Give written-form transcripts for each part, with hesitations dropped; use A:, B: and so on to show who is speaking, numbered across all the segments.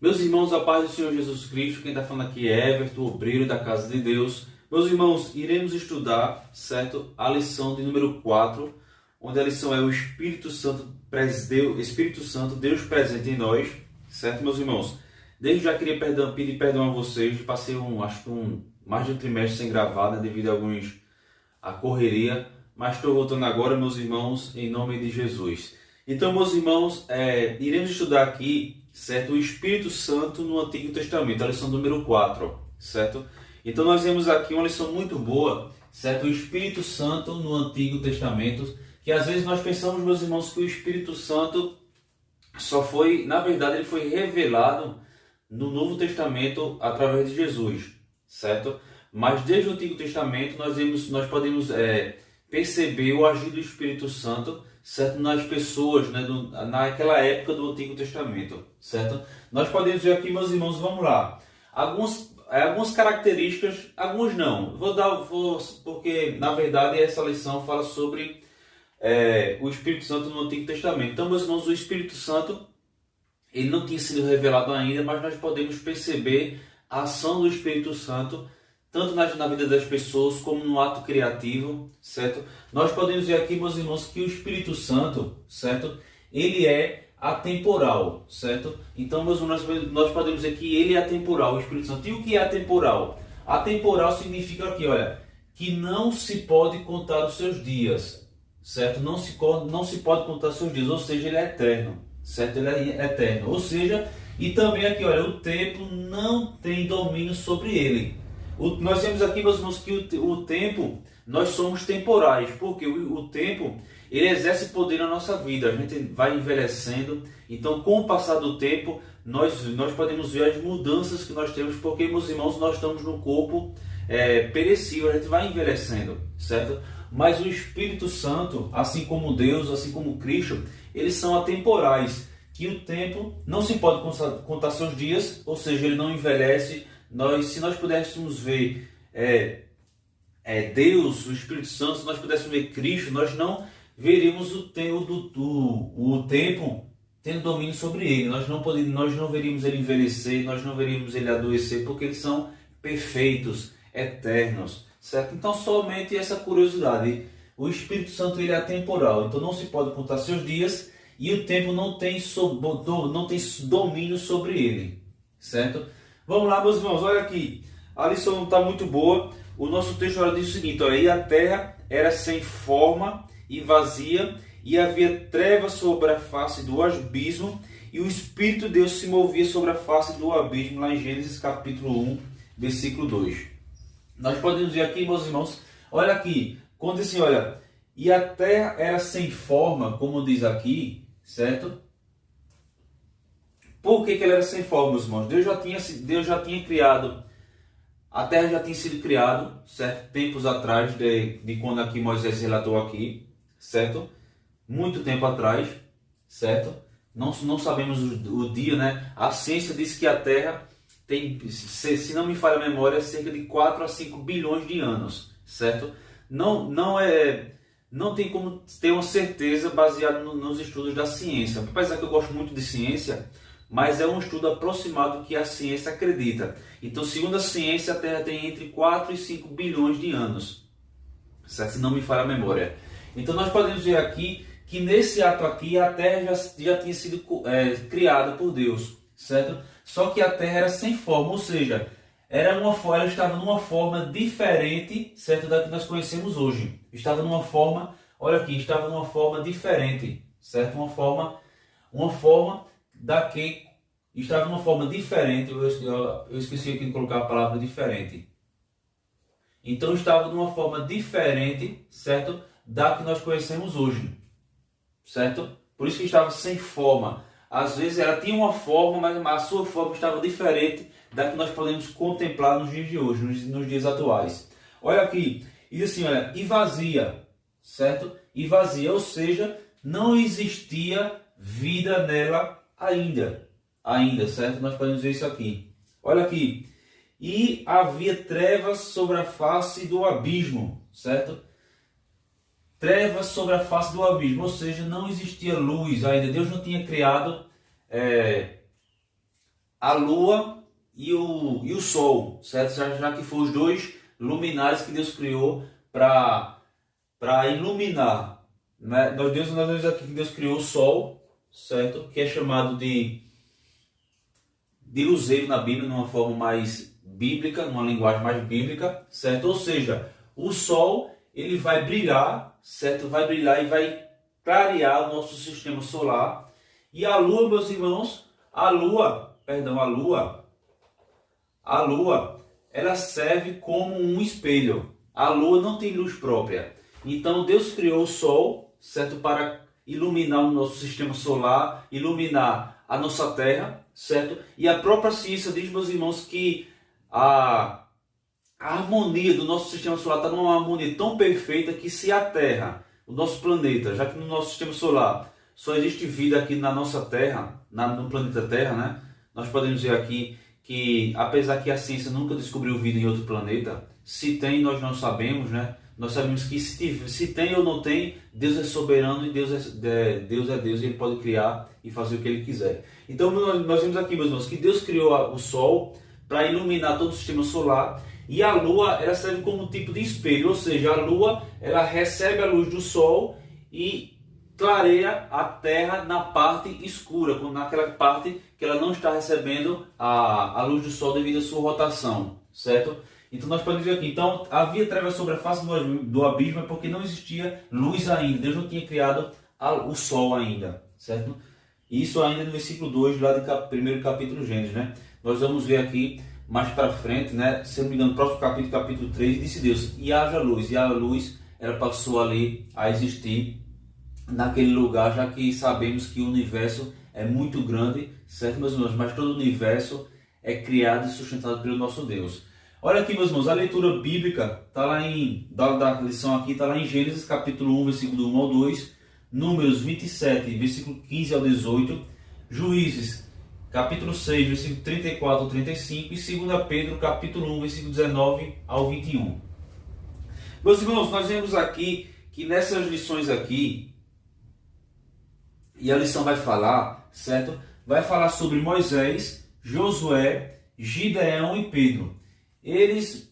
A: Meus irmãos, a paz do Senhor Jesus Cristo, quem está falando aqui é Everton, obreiro da Casa de Deus. Meus irmãos, iremos estudar, certo? A lição de número 4, onde a lição é o Espírito Santo, Deus presente em nós, certo, meus irmãos? Desde já queria pedir perdão a vocês, passei mais de um trimestre sem gravar, né, devido a correria, mas estou voltando agora, meus irmãos, em nome de Jesus. Então, meus irmãos, iremos estudar aqui, certo, o Espírito Santo no Antigo Testamento, a lição número 4, certo? Então nós vemos aqui uma lição muito boa, certo? O Espírito Santo no Antigo Testamento, que às vezes nós pensamos, meus irmãos, que o Espírito Santo na verdade, ele foi revelado no Novo Testamento através de Jesus, certo? Mas desde o Antigo Testamento nós podemos perceber o agir do Espírito Santo, certo, nas pessoas, né, naquela época do Antigo Testamento, certo? Nós podemos ver aqui, meus irmãos, vamos lá. Algumas características, alguns não. Porque na verdade essa lição fala sobre o Espírito Santo no Antigo Testamento. Então, meus irmãos, o Espírito Santo ele não tinha sido revelado ainda, mas nós podemos perceber a ação do Espírito Santo tanto na vida das pessoas como no ato criativo, certo? Nós podemos ver aqui, meus irmãos, que o Espírito Santo, certo? Ele é atemporal, certo? Então, meus irmãos, nós podemos dizer que ele é atemporal, o Espírito Santo. E o que é atemporal? Atemporal significa aqui, olha, que não se pode contar os seus dias, certo? Não se pode contar os seus dias, ou seja, ele é eterno, certo? Ele é eterno, ou seja, e também aqui, olha, o tempo não tem domínio sobre ele. Nós temos aqui, meus irmãos, que o tempo, nós somos temporais, porque o tempo, ele exerce poder na nossa vida, a gente vai envelhecendo, então com o passar do tempo, nós podemos ver as mudanças que nós temos, porque, meus irmãos, nós estamos no corpo perecível, a gente vai envelhecendo, certo? Mas o Espírito Santo, assim como Deus, assim como Cristo, eles são atemporais, que o tempo não se pode contar seus dias, ou seja, ele não envelhece. Se nós pudéssemos ver Deus, o Espírito Santo, se nós pudéssemos ver Cristo, nós não veríamos o tempo tendo domínio sobre ele. Nós não veríamos ele envelhecer, nós não veríamos ele adoecer, porque eles são perfeitos, eternos, certo? Então, somente essa curiosidade. O Espírito Santo ele é atemporal, então não se pode contar seus dias e o tempo não tem domínio sobre ele, certo? Vamos lá, meus irmãos, olha aqui, a lição está muito boa. O nosso texto diz o seguinte, olha, e a terra era sem forma e vazia, e havia trevas sobre a face do abismo, e o Espírito de Deus se movia sobre a face do abismo, lá em Gênesis capítulo 1, versículo 2. Nós podemos ver aqui, meus irmãos, olha aqui, quando diz assim, olha, e a terra era sem forma, como diz aqui, certo? Por que ela era sem forma, meus irmãos? Deus já tinha criado, a terra já tinha sido criada, certo? Tempos atrás, de quando aqui Moisés relatou aqui, certo? Muito tempo atrás, certo? Não sabemos o dia, né? A ciência diz que a terra tem, se não me falha a memória, cerca de 4 a 5 bilhões de anos, certo? Não tem como ter uma certeza baseada nos estudos da ciência. Apesar que eu gosto muito de ciência, mas é um estudo aproximado que a ciência acredita. Então, segundo a ciência, a Terra tem entre 4 e 5 bilhões de anos, certo? Se não me falha a memória. Então, nós podemos ver aqui que nesse ato aqui, a Terra já tinha sido criada por Deus, certo? Só que a Terra era sem forma, ou seja, ela estava numa forma diferente, certo, da que nós conhecemos hoje. Estava numa forma, olha aqui, estava numa forma diferente, certo? Uma forma estava de uma forma diferente. Eu esqueci aqui de colocar a palavra diferente. Então estava de uma forma diferente, certo, da que nós conhecemos hoje, certo? Por isso que estava sem forma. Às vezes ela tinha uma forma, mas a sua forma estava diferente da que nós podemos contemplar nos dias de hoje, nos dias atuais. Olha aqui, diz assim, olha, e vazia, certo? E vazia, ou seja, não existia vida nela ainda, certo? Nós podemos ver isso aqui. Olha aqui. E havia trevas sobre a face do abismo, certo? Trevas sobre a face do abismo, ou seja, não existia luz ainda. Deus não tinha criado a lua e o sol, certo? Já que foram os dois luminares que Deus criou para iluminar, né? Nós vemos aqui que Deus criou o sol, certo? Que é chamado de luzeiro na Bíblia, numa forma mais bíblica, numa linguagem mais bíblica, certo? Ou seja, o sol ele vai brilhar, certo? Vai brilhar e vai clarear o nosso sistema solar. E a lua, meus irmãos, a lua, ela serve como um espelho. A lua não tem luz própria. Então Deus criou o sol, certo? Para iluminar o nosso sistema solar, iluminar a nossa terra, certo? E a própria ciência diz, meus irmãos, que a harmonia do nosso sistema solar está numa harmonia tão perfeita que se a Terra, o nosso planeta, já que no nosso sistema solar só existe vida aqui na nossa Terra, no planeta Terra, né? Nós podemos dizer aqui que, apesar que a ciência nunca descobriu vida em outro planeta, se tem, nós não sabemos, né? Nós sabemos que se tem ou não tem, Deus é soberano e Deus é Deus e Ele pode criar e fazer o que Ele quiser. Então nós vemos aqui, meus irmãos, que Deus criou o Sol para iluminar todo o sistema solar, e a Lua ela serve como um tipo de espelho, ou seja, a Lua ela recebe a luz do Sol e clareia a Terra na parte escura, naquela parte que ela não está recebendo a luz do Sol devido à sua rotação, certo? Então nós podemos ver aqui, então havia trevas sobre a face do abismo porque não existia luz ainda, Deus não tinha criado o Sol ainda, certo? Isso ainda no versículo 2, lá do primeiro capítulo de Gênesis, né? Nós vamos ver aqui mais para frente, né? Se não me engano, no próximo capítulo, capítulo 3, disse Deus, e haja luz. E a luz, ela passou ali a existir naquele lugar, já que sabemos que o universo é muito grande, certo, meus irmãos? Mas todo o universo é criado e sustentado pelo nosso Deus. Olha aqui, meus irmãos, a leitura bíblica está lá da lição aqui, está lá em Gênesis, capítulo 1, versículo 1 ao 2, Números 27, versículo 15 ao 18, Juízes, capítulo 6, versículo 34 ao 35 e 2 Pedro, capítulo 1, versículo 19 ao 21. Meus irmãos, nós vemos aqui que nessas lições aqui, e a lição vai falar, certo? Vai falar sobre Moisés, Josué, Gideão e Pedro. Eles,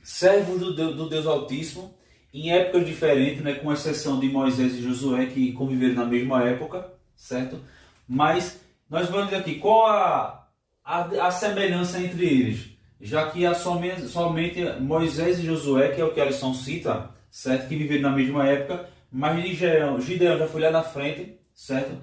A: servos do Deus Altíssimo, em épocas diferentes, né, com exceção de Moisés e Josué, que conviveram na mesma época, certo? Mas nós vamos ver aqui qual a semelhança entre eles, já que há somente Moisés e Josué, que é o que a lição cita, certo? Que viveram na mesma época, mas Gideão já foi lá na frente, certo?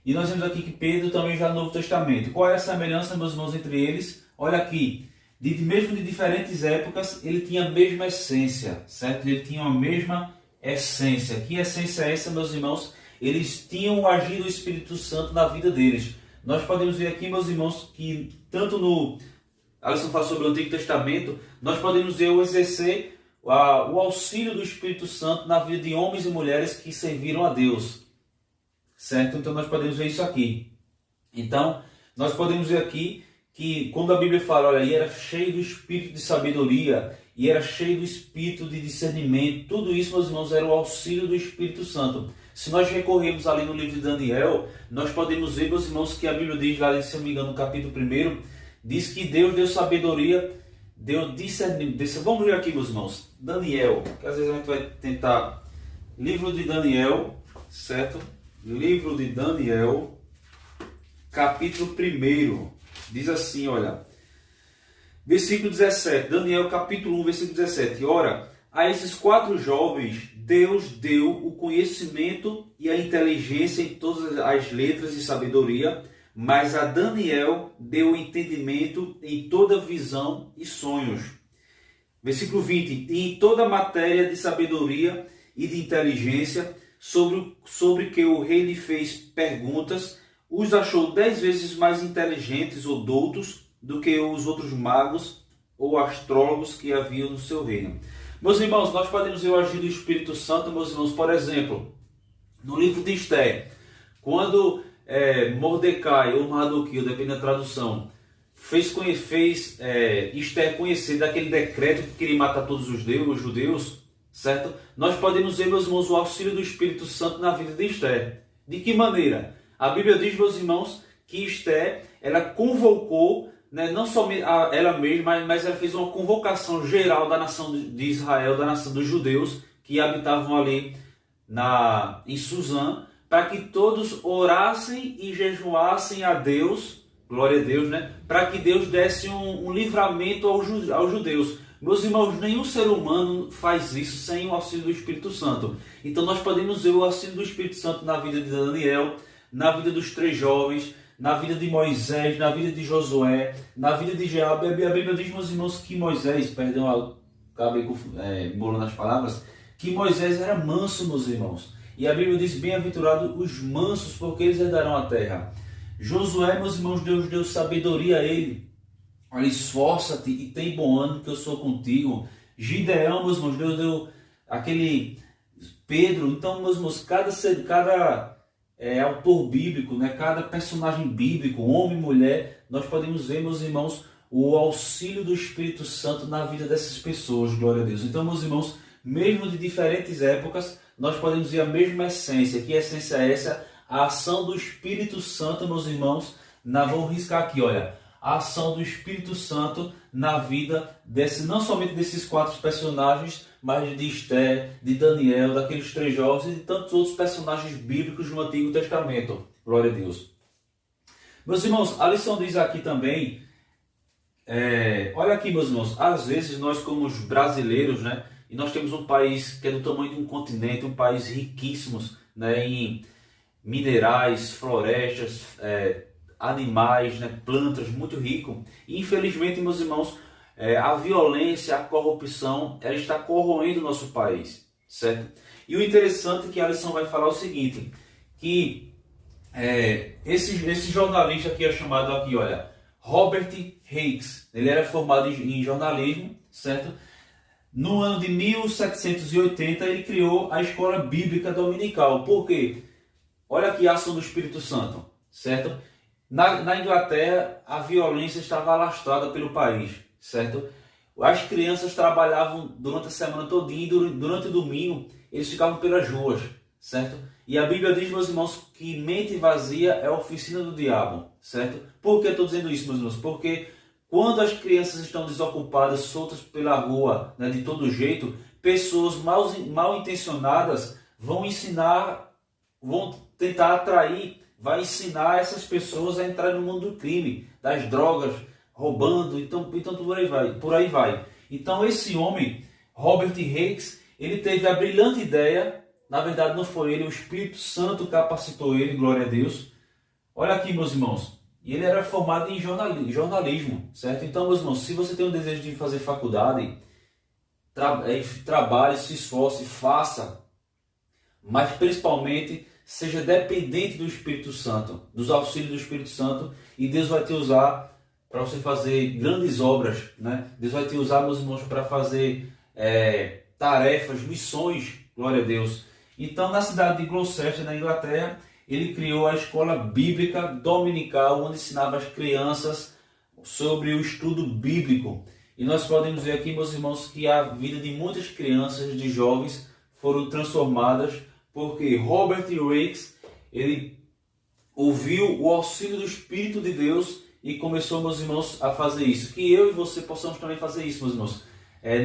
A: E nós vemos aqui que Pedro também já no Novo Testamento. Qual é a semelhança, meus irmãos, entre eles? Olha aqui, mesmo de diferentes épocas, ele tinha a mesma essência, certo? Ele tinha a mesma essência. Que essência é essa, meus irmãos? Eles tinham o agir do Espírito Santo na vida deles. Nós podemos ver aqui, meus irmãos, que tanto a lição fala sobre o Antigo Testamento, nós podemos ver o exercer o auxílio do Espírito Santo na vida de homens e mulheres que serviram a Deus, certo? Então nós podemos ver isso aqui. Então, nós podemos ver aqui que quando a Bíblia fala, olha, e era cheio do espírito de sabedoria, e era cheio do espírito de discernimento, tudo isso, meus irmãos, era o auxílio do Espírito Santo. Se nós recorrermos ali no livro de Daniel, nós podemos ver, meus irmãos, que a Bíblia diz lá, se não me engano, no capítulo 1, diz que Deus deu sabedoria, deu discernimento. Vamos ver aqui, meus irmãos, Daniel, que às vezes a gente vai tentar, livro de Daniel, certo? Livro de Daniel, capítulo 1, diz assim, olha, versículo 17, Daniel capítulo 1, versículo 17. Ora, a esses 4 jovens, Deus deu o conhecimento e a inteligência em todas as letras e sabedoria, mas a Daniel deu o entendimento em toda visão e sonhos. Versículo 20, e em toda matéria de sabedoria e de inteligência, sobre que o rei lhe fez perguntas, os achou 10 vezes mais inteligentes ou doutos do que os outros magos ou astrólogos que haviam no seu reino. Meus irmãos, nós podemos ver o agir do Espírito Santo, meus irmãos, por exemplo, no livro de Esther, quando Mordecai ou Mardoqueu, depende da tradução, fez Esther conhecer daquele decreto que queria matar todos os judeus, certo? Nós podemos ver, meus irmãos, o auxílio do Espírito Santo na vida de Esther. De que maneira? A Bíblia diz, meus irmãos, que Esté, ela convocou, né, não só ela mesma, mas ela fez uma convocação geral da nação de Israel, da nação dos judeus que habitavam ali em Suzã, para que todos orassem e jejuassem a Deus, glória a Deus, né, para que Deus desse um livramento aos judeus. Meus irmãos, nenhum ser humano faz isso sem o auxílio do Espírito Santo. Então nós podemos ver o auxílio do Espírito Santo na vida de Daniel, na vida dos 3 jovens, na vida de Moisés, na vida de Josué, na vida de Jeabe. A Bíblia diz, meus irmãos, que Moisés, perdão, acabei embolando as palavras, que Moisés era manso, meus irmãos. E a Bíblia diz, bem-aventurados os mansos, porque eles herdarão a terra. Josué, meus irmãos, Deus deu sabedoria a ele. Olha, esforça-te e tem bom ânimo que eu sou contigo. Gideão, meus irmãos, Deus deu aquele Pedro. Então, meus irmãos, cada autor bíblico, né, cada personagem bíblico, homem e mulher, nós podemos ver, meus irmãos, o auxílio do Espírito Santo na vida dessas pessoas, glória a Deus. Então, meus irmãos, mesmo de diferentes épocas, nós podemos ver a mesma essência. Que essência é essa? A ação do Espírito Santo, meus irmãos, vamos riscar aqui, olha, a ação do Espírito Santo na vida não somente desses 4 personagens, mas de Esté, de Daniel, daqueles 3 jovens e de tantos outros personagens bíblicos no Antigo Testamento. Glória a Deus. Meus irmãos, a lição diz aqui também, olha aqui, meus irmãos, às vezes nós como os brasileiros, né, e nós temos um país que é do tamanho de um continente, um país riquíssimo, né, em minerais, florestas, animais, né, plantas, muito rico. E infelizmente, meus irmãos, a violência, a corrupção, ela está corroendo o nosso país, certo? E o interessante é que a lição vai falar o seguinte, que esse jornalista aqui é chamado aqui, olha, Robert Hicks, ele era formado em jornalismo, certo? No ano de 1780 ele criou a Escola Bíblica Dominical. Por quê? Olha aqui a ação do Espírito Santo, certo? Na Inglaterra, a violência estava alastrada pelo país, certo? As crianças trabalhavam durante a semana todinha e durante o domingo eles ficavam pelas ruas, certo? E a Bíblia diz, meus irmãos, que mente vazia é a oficina do diabo, certo? Por que eu estou dizendo isso, meus irmãos? Porque quando as crianças estão desocupadas, soltas pela rua, né, de todo jeito, pessoas mal intencionadas vão tentar atrair, vai ensinar essas pessoas a entrar no mundo do crime, das drogas, roubando, então por aí vai. Então esse homem, Robert Hicks, ele teve a brilhante ideia, na verdade não foi ele, o Espírito Santo capacitou ele, glória a Deus. Olha aqui, meus irmãos, e ele era formado em jornalismo, certo? Então, meus irmãos, se você tem o desejo de fazer faculdade, trabalhe, se esforce, faça, mas principalmente seja dependente do Espírito Santo, dos auxílios do Espírito Santo, e Deus vai te usar para você fazer grandes obras, né? Deus vai te usar, meus irmãos, para fazer tarefas, missões, glória a Deus. Então, na cidade de Gloucester, na Inglaterra, ele criou a Escola Bíblica Dominical, onde ensinava as crianças sobre o estudo bíblico. E nós podemos ver aqui, meus irmãos, que a vida de muitas crianças, de jovens, foram transformadas, porque Robert Hicks, ele ouviu o auxílio do Espírito de Deus e começou, meus irmãos, a fazer isso. Que eu e você possamos também fazer isso, meus irmãos.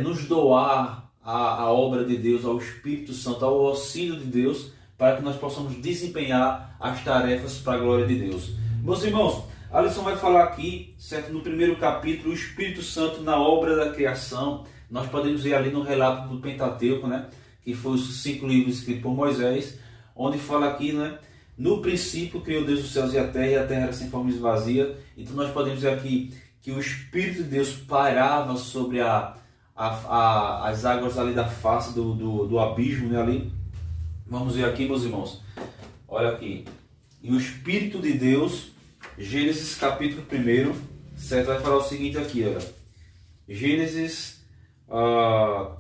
A: Nos doar a obra de Deus, ao Espírito Santo, ao auxílio de Deus, para que nós possamos desempenhar as tarefas para a glória de Deus. Meus irmãos, a lição vai falar aqui, certo? No primeiro capítulo, o Espírito Santo na obra da criação. Nós podemos ver ali no relato do Pentateuco, né? Que foi os 5 livros escritos por Moisés, onde fala aqui, né? No princípio criou Deus os céus e a terra era sem forma e vazia. Então nós podemos ver aqui que o Espírito de Deus pairava sobre as águas ali da face do abismo, né, ali. Vamos ver aqui, meus irmãos. Olha aqui. E o Espírito de Deus, Gênesis capítulo 1, certo? Vai falar o seguinte aqui, olha. Gênesis,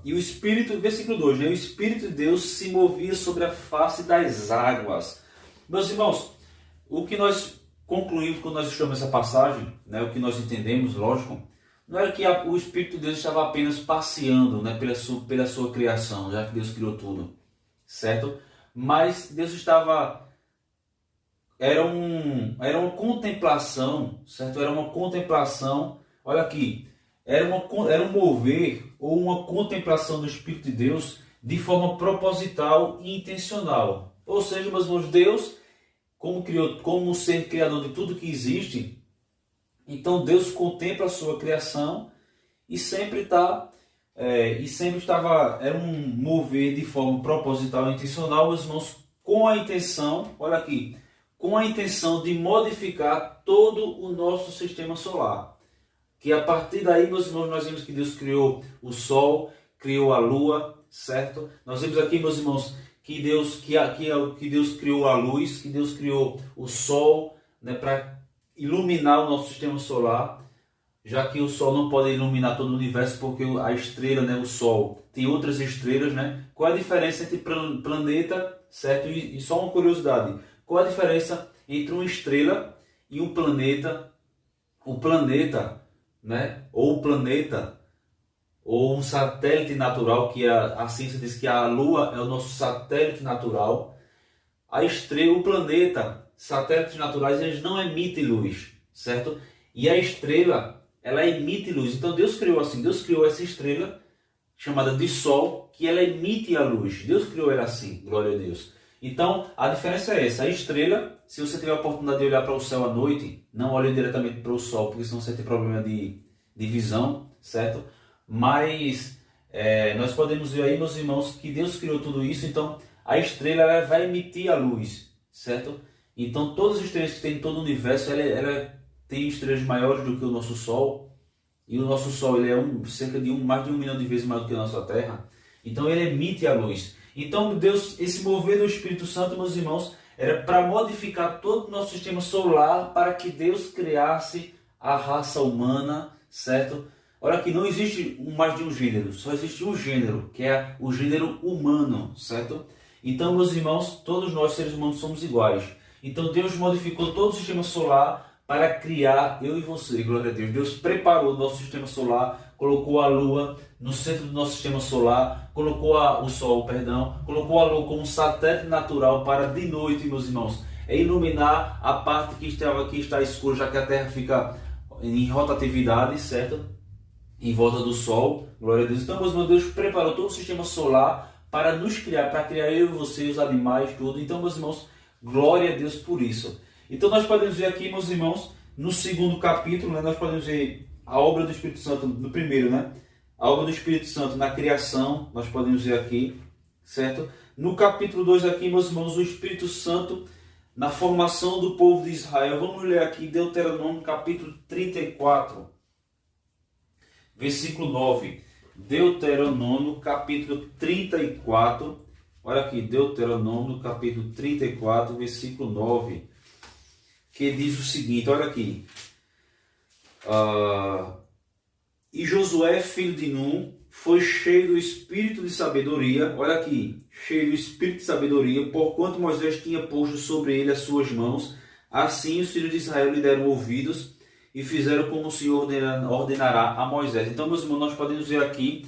A: e o Espírito, versículo 2, né? O Espírito de Deus se movia sobre a face das águas. Meus irmãos, o que nós concluímos quando nós estudamos essa passagem, né? O que nós entendemos, lógico, não era que o Espírito de Deus estava apenas passeando, né? pela sua criação, já que Deus criou tudo. Certo? Mas Deus estava era uma contemplação, certo? Era uma contemplação, olha aqui, era um mover ou uma contemplação do Espírito de Deus de forma proposital e intencional. Ou seja, meus irmãos, Deus, como ser criador de tudo que existe, então Deus contempla a sua criação e sempre era um mover de forma proposital e intencional, meus irmãos, com a intenção, olha aqui, com a intenção de modificar todo o nosso sistema solar. Que a partir daí, meus irmãos, nós vimos que Deus criou o Sol, criou a Lua, certo? Nós vimos aqui, meus irmãos, que Deus criou a luz, que Deus criou o Sol, né, para iluminar o nosso sistema solar, já que o Sol não pode iluminar todo o universo, porque a estrela, né, o Sol, tem outras estrelas, né? Qual a diferença entre planeta, certo? E só uma curiosidade, qual a diferença entre uma estrela e um planeta? O planeta, né? Ou um satélite natural, que a ciência diz que a Lua é o nosso satélite natural. A estrela, o planeta, satélites naturais, eles não emitem luz, certo? E a estrela, ela emite luz. Então Deus criou assim, Deus criou essa estrela chamada de Sol, que ela emite a luz. Deus criou ela assim, glória a Deus. Então a diferença é essa, a estrela, se você tiver a oportunidade de olhar para o céu à noite, não olhe diretamente para o Sol, porque senão você tem problema de visão, certo? Mas nós podemos ver aí, meus irmãos, que Deus criou tudo isso, então a estrela ela vai emitir a luz, certo? Então todas as estrelas que tem em todo o universo, ela tem estrelas maiores do que o nosso Sol, e o nosso Sol ele é mais de 1 milhão de vezes maior do que a nossa Terra, então ele emite a luz. Então Deus, esse mover do Espírito Santo, meus irmãos, era para modificar todo o nosso sistema solar, para que Deus criasse a raça humana, certo? Olha que não existe mais de um gênero, só existe um gênero, que é o gênero humano, certo? Então, meus irmãos, todos nós seres humanos somos iguais. Então Deus modificou todo o sistema solar para criar eu e você, glória a Deus. Deus preparou o nosso sistema solar, colocou a Lua no centro do nosso sistema solar, colocou o Sol, colocou a Lua como um satélite natural para de noite, meus irmãos, iluminar a parte que está escura, já que a Terra fica em rotatividade, certo? Em volta do Sol, glória a Deus. Então, meus irmãos, Deus preparou todo o sistema solar para nos criar, para criar eu e você, os animais, tudo. Então, meus irmãos, glória a Deus por isso. Então, nós podemos ver aqui, meus irmãos, no segundo capítulo, né, nós podemos ver a obra do Espírito Santo, no primeiro, né? A obra do Espírito Santo na criação, nós podemos ver aqui, certo? No capítulo 2 aqui, meus irmãos, o Espírito Santo na formação do povo de Israel. Vamos ler aqui Deuteronômio, capítulo 34. Versículo 9, Deuteronômio capítulo 34, olha aqui, Deuteronômio capítulo 34, versículo 9, que diz o seguinte, olha aqui, e Josué, filho de Num, foi cheio do espírito de sabedoria, olha aqui, cheio do espírito de sabedoria, porquanto Moisés tinha posto sobre ele as suas mãos, assim os filhos de Israel lhe deram ouvidos, e fizeram como o Senhor ordenará a Moisés. Então, meus irmãos, nós podemos ver aqui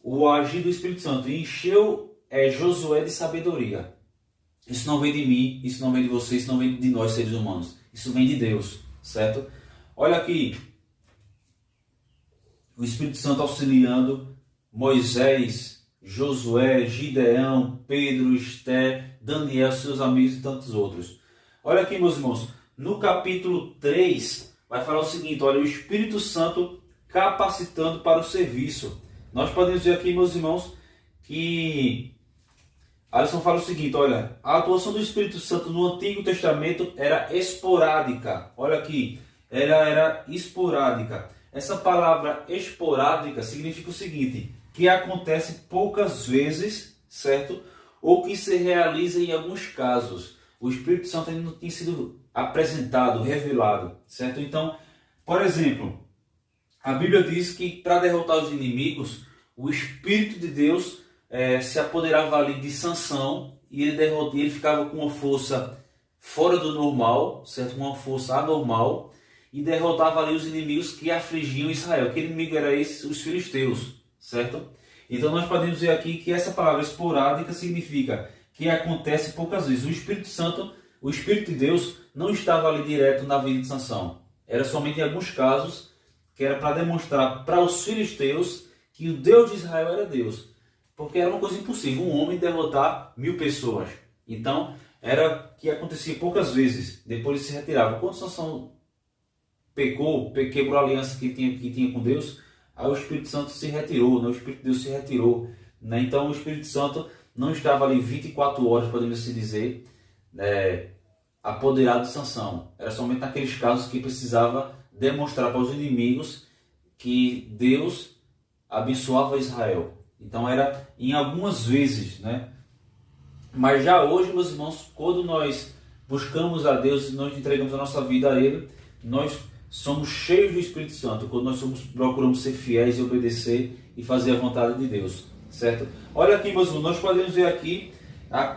A: o agir do Espírito Santo. E encheu Josué de sabedoria. Isso não vem de mim, isso não vem de você, isso não vem de nós, seres humanos. Isso vem de Deus, certo? Olha aqui, o Espírito Santo auxiliando Moisés, Josué, Gideão, Pedro, Esté, Daniel, seus amigos e tantos outros. Olha aqui, meus irmãos, no capítulo 3... vai falar o seguinte, olha, o Espírito Santo capacitando para o serviço. Nós podemos ver aqui, meus irmãos, que Alisson fala o seguinte, olha, a atuação do Espírito Santo no Antigo Testamento era esporádica. Olha aqui, era esporádica. Essa palavra esporádica significa o seguinte, que acontece poucas vezes, certo? Ou que se realiza em alguns casos. O Espírito Santo ainda não tem sido apresentado, revelado, certo? Então, por exemplo, a Bíblia diz que para derrotar os inimigos, o Espírito de Deus se apoderava ali de Sansão e ele ficava com uma força fora do normal, certo? Uma força anormal e derrotava ali os inimigos que afligiam Israel. Que inimigo era esse? Os filisteus, certo? Então nós podemos ver aqui que essa palavra esporádica significa que acontece poucas vezes. O Espírito Santo o Espírito de Deus não estava ali direto na vida de Sansão. Era somente em alguns casos que era para demonstrar para os filisteus que o Deus de Israel era Deus. Porque era uma coisa impossível, um homem derrotar 1000 pessoas. Então, era que acontecia poucas vezes. Depois ele se retirava. Quando Sansão pecou, quebrou a aliança que tinha com Deus, aí o Espírito Santo se retirou, né? O Espírito de Deus se retirou. Né? Então, o Espírito Santo não estava ali 24 horas, podemos assim dizer, apoderado de Sansão. Era somente naqueles casos que precisava demonstrar para os inimigos que Deus abençoava Israel. Então era em algumas vezes, né? Mas já hoje, meus irmãos, quando nós buscamos a Deus e nós entregamos a nossa vida a Ele, nós somos cheios do Espírito Santo, quando nós procuramos ser fiéis e obedecer e fazer a vontade de Deus, certo? Olha aqui, meus irmãos, nós podemos ver aqui,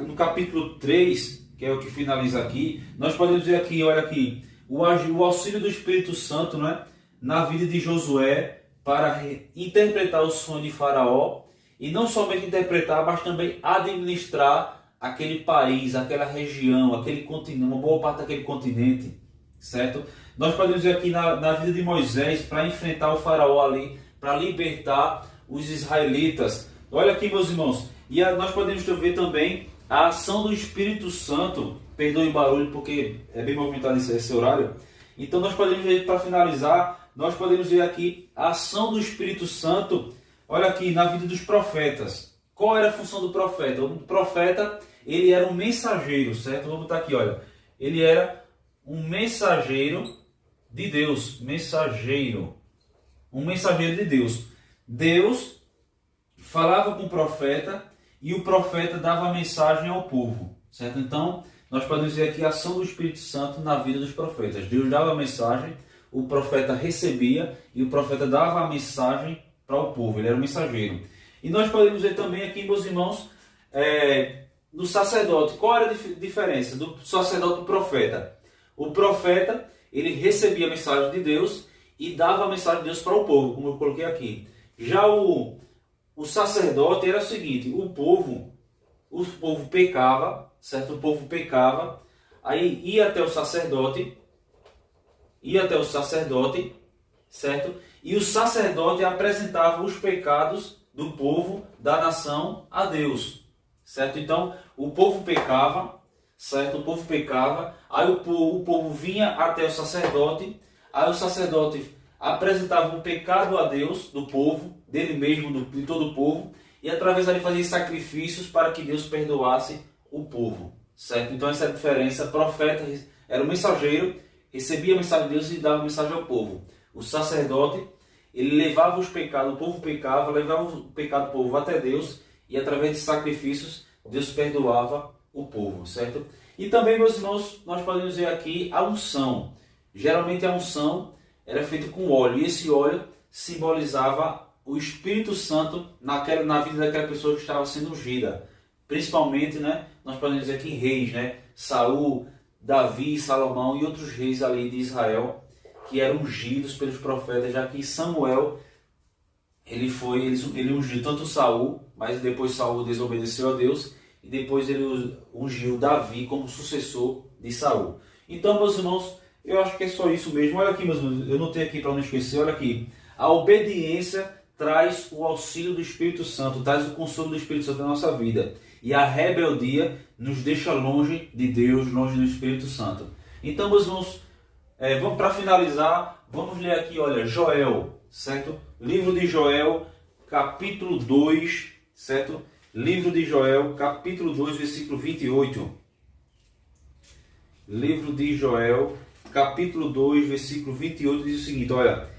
A: no capítulo 3, que é o que finaliza aqui, nós podemos ver aqui, olha aqui, o auxílio do Espírito Santo, né, na vida de Josué, para interpretar o sonho de Faraó, e não somente interpretar, mas também administrar aquele país, aquela região, aquele continente, uma boa parte daquele continente, certo? Nós podemos ver aqui na vida de Moisés, para enfrentar o Faraó ali, para libertar os israelitas. Olha aqui, meus irmãos, e nós podemos ver também a ação do Espírito Santo. Perdoe o barulho, porque é bem movimentado esse horário. Então nós podemos ver, para finalizar, nós podemos ver aqui a ação do Espírito Santo, olha aqui, na vida dos profetas. Qual era a função do profeta? O profeta, ele era um mensageiro, certo? Vamos botar aqui, olha. Ele era um mensageiro de Deus. Mensageiro. Um mensageiro de Deus. Deus falava com o profeta e o profeta dava a mensagem ao povo, certo? Então, nós podemos ver aqui a ação do Espírito Santo na vida dos profetas. Deus dava a mensagem, o profeta recebia e o profeta dava a mensagem para o povo. Ele era um mensageiro. E nós podemos ver também aqui, meus irmãos, no sacerdote. Qual era a diferença do sacerdote e do profeta? O profeta, ele recebia a mensagem de Deus e dava a mensagem de Deus para o povo, como eu coloquei aqui. Já o sacerdote era o seguinte, o povo pecava, certo? O povo pecava, aí ia até o sacerdote, certo? E o sacerdote apresentava os pecados do povo, da nação, a Deus, certo? Então, o povo pecava, certo? O povo pecava, aí o povo vinha até o sacerdote, aí o sacerdote apresentava um pecado a Deus, do povo, dele mesmo, de todo o povo, e através dele fazia sacrifícios para que Deus perdoasse o povo, certo? Então essa é a diferença. O profeta era o mensageiro, recebia a mensagem de Deus e dava a mensagem ao povo. O sacerdote, ele levava os pecados, o povo pecava, levava o pecado do povo até Deus, e através de sacrifícios, Deus perdoava o povo, certo? E também, meus irmãos, nós podemos ver aqui a unção. Geralmente a unção era feita com óleo, e esse óleo simbolizava o Espírito Santo na vida daquela pessoa que estava sendo ungida. Principalmente, né, nós podemos dizer aqui reis, né, Saul, Davi, Salomão e outros reis ali de Israel, que eram ungidos pelos profetas, já que Samuel, ele ungiu tanto Saul, mas depois Saul desobedeceu a Deus, e depois ele ungiu Davi como sucessor de Saul. Então, meus irmãos, eu acho que é só isso mesmo. Olha aqui, meus irmãos, eu notei aqui para não esquecer, olha aqui. A obediência traz o auxílio do Espírito Santo, traz o consolo do Espírito Santo na nossa vida. E a rebeldia nos deixa longe de Deus, longe do Espírito Santo. Então, meus irmãos, para finalizar, vamos ler aqui, olha, Joel, certo? Livro de Joel, capítulo 2, certo? Livro de Joel, capítulo 2, versículo 28. Livro de Joel, capítulo 2, versículo 28, diz o seguinte, olha: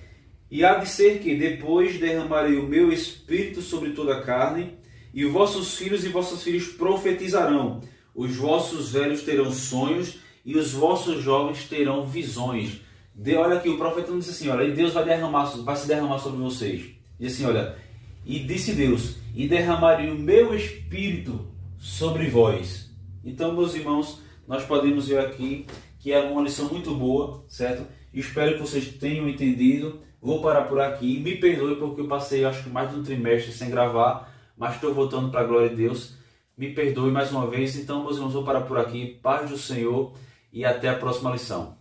A: E há de ser que depois derramarei o meu espírito sobre toda a carne, e os vossos filhos e vossas filhas profetizarão, os vossos velhos terão sonhos, e os vossos jovens terão visões. Olha aqui, o profeta não disse assim, olha, e Deus vai se derramar sobre vocês. Diz assim, olha, e disse Deus, e derramarei o meu espírito sobre vós. Então, meus irmãos, nós podemos ver aqui que é uma lição muito boa, certo? Espero que vocês tenham entendido. Vou parar por aqui. Me perdoe porque eu passei, acho que mais de um trimestre sem gravar, mas estou voltando para a glória de Deus. me perdoe mais uma vez. Então, meus irmãos, vou parar por aqui. Paz do Senhor e até a próxima lição.